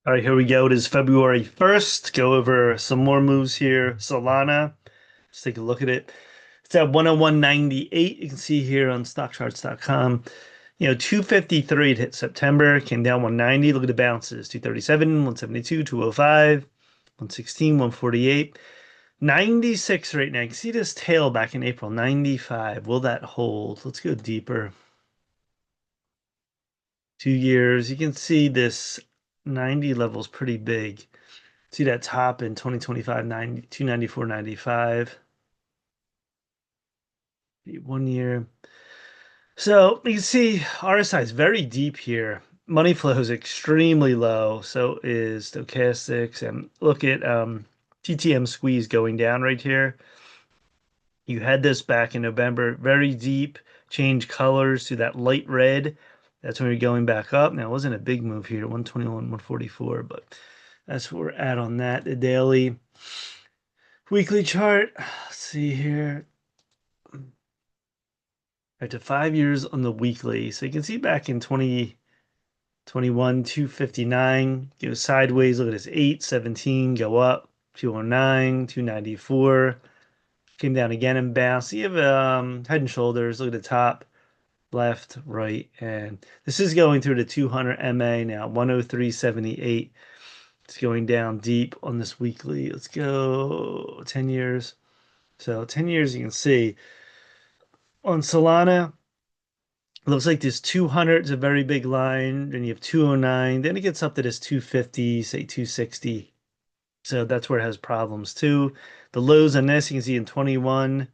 All right, here we go. It is February 1st. Go over some more moves here. Solana. Let's take a look at it. It's at 101.98. You can see here on stockcharts.com. 253 it hit September, came down 190. Look at the bounces. 237, 172, 205, 116, 148. 96 right now. You can see this tail back in April. 95. Will that hold? Let's go deeper. 2 years. You can see this 90 level is pretty big. See that top in 2025, 294.95. 1 year. So you can see RSI is very deep here. Money flow is extremely low. So is stochastics. And look at TTM squeeze going down right here. You had this back in November, very deep, change colors to that light red. That's when you're going back up. Now, it wasn't a big move here, 121, 144, but that's where we're at on that. The daily weekly chart. Let's see here. Right to 5 years on the weekly. So you can see back in 2021, 259, go sideways. Look at this 817, go up, 209, 294, came down again and bounced. You have head and shoulders. Look at the top, left, right, and this is going through the 200 MA now, 103.78. It's going down deep on this weekly. Let's go 10 years. So 10 years, you can see on Solana, it looks like this 200 is a very big line. Then you have 209. Then it gets up to this 250, say 260. So that's where it has problems too. The lows on this, you can see in 21,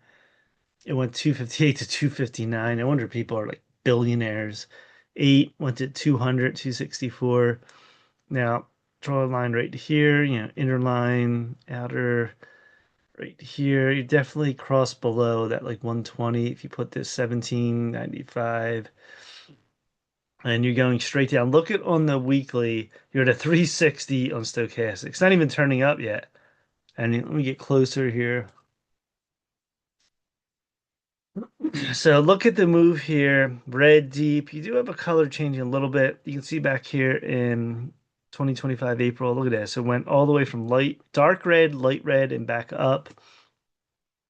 it went 258 to 259. I wonder if people are like billionaires. 8 went to 200, 264. Now, draw a line right here, inner line, outer right here. You definitely cross below that like 120 if you put this 1795 and you're going straight down. Look at on the weekly, you're at a 360 on stochastic. It's not even turning up yet. And let me get closer here. So look at the move here, red deep. You do have a color changing a little bit. You can see back here in 2025 April. Look at this. It went all the way from dark red, light red, and back up.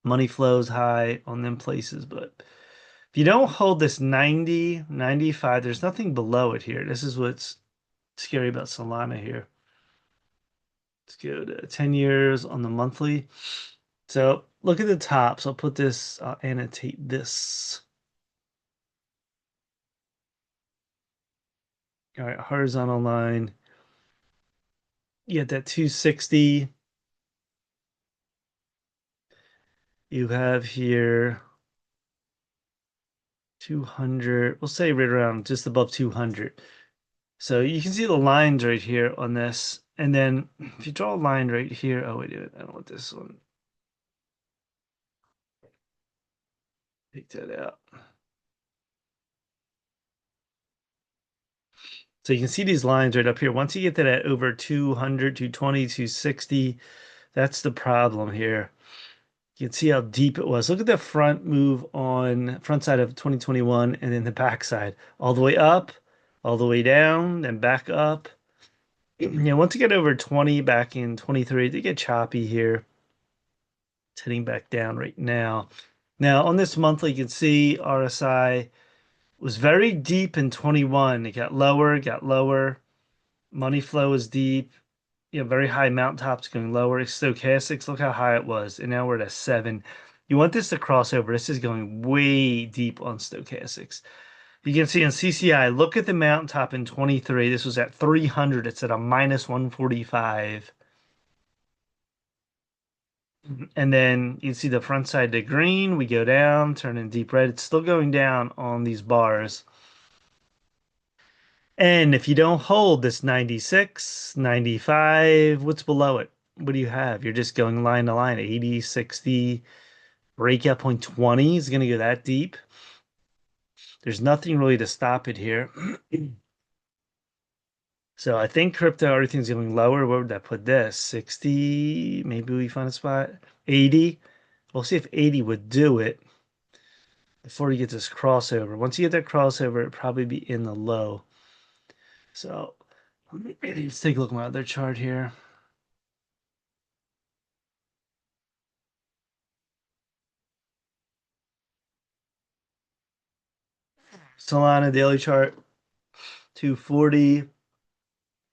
Money flows high on them places, but if you don't hold this 90, 95, there's nothing below it here. This is what's scary about Solana here. Let's go to 10 years on the monthly. So look at the top. So I'll put this, I'll annotate this. All right, horizontal line. You get that 260. You have here 200. We'll say right around just above 200. So you can see the lines right here on this. And then if you draw a line right here, oh, wait a minute, I don't want this one. Take that out. So you can see these lines right up here. Once you get to that over 200, 220, 260, that's the problem here. You can see how deep it was. Look at the front move on front side of 2021 and then the back side. All the way up, all the way down, then back up. Once you get over 20 back in 23, they get choppy here. It's heading back down right now. Now on this monthly, you can see RSI was very deep in 21. It got lower, got lower. Money flow is deep. Very high mountaintops going lower. Stochastics, look how high it was. And now we're at a 7. You want this to cross over. This is going way deep on stochastics. You can see in CCI, look at the mountaintop in 23. This was at 300. It's at a minus 145. And then you see the front side to green. We go down, turn in deep red. It's still going down on these bars. And if you don't hold this 96, 95, what's below it? What do you have? You're just going line to line, 80, 60, breakout point 20 is going to go that deep. There's nothing really to stop it here. So I think crypto, everything's going lower. Where would that put this? 60, maybe we find a spot. 80. We'll see if 80 would do it before you get this crossover. Once you get that crossover, it'd probably be in the low. So Let's take a look at my other chart here. Solana daily chart, 240.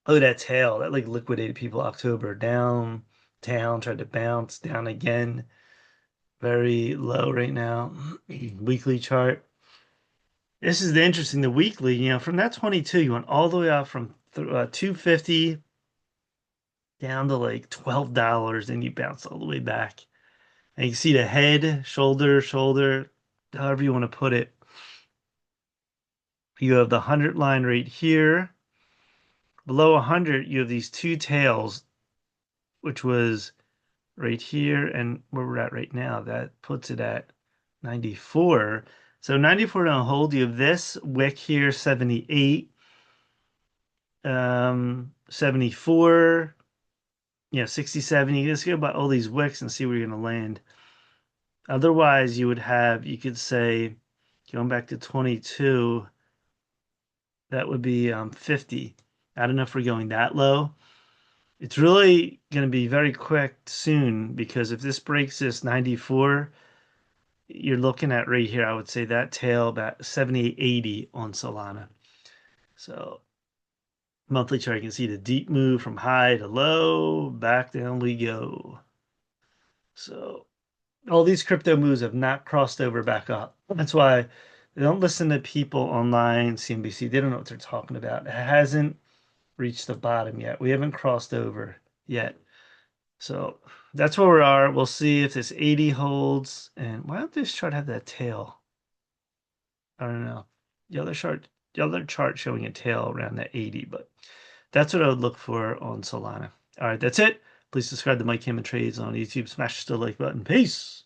Oh, that tail, that like liquidated people October down, down, tried to bounce down again. Very low right now. Weekly chart. This is the interesting, the weekly, from that 22, you went all the way out from 250 down to like $12, and you bounced all the way back. And you can see the head, shoulder, shoulder, however you want to put it. You have the 100 line right here. Below 100, you have these two tails, which was right here and where we're at right now. That puts it at 94. So 94 don't hold. You have this wick here, 78, 74, 67. You just go by all these wicks and see where you're going to land. Otherwise, you could say, going back to 22, that would be 50. I don't know if we're going that low. It's really going to be very quick soon because if this breaks this 94, you're looking at right here, I would say that tail about 78, 80 on Solana. So monthly chart, you can see the deep move from high to low, back down we go. So all these crypto moves have not crossed over back up. That's why they don't listen to people online, CNBC. They don't know what they're talking about. It hasn't reached the bottom yet. We haven't crossed over yet. So that's where we are. We'll see if this 80 holds. And why don't this chart have that tail? I don't know. The other chart showing a tail around that 80, but that's what I would look for on Solana. All right, that's it. Please subscribe to Mike Hammond Trades on YouTube. Smash the like button. Peace.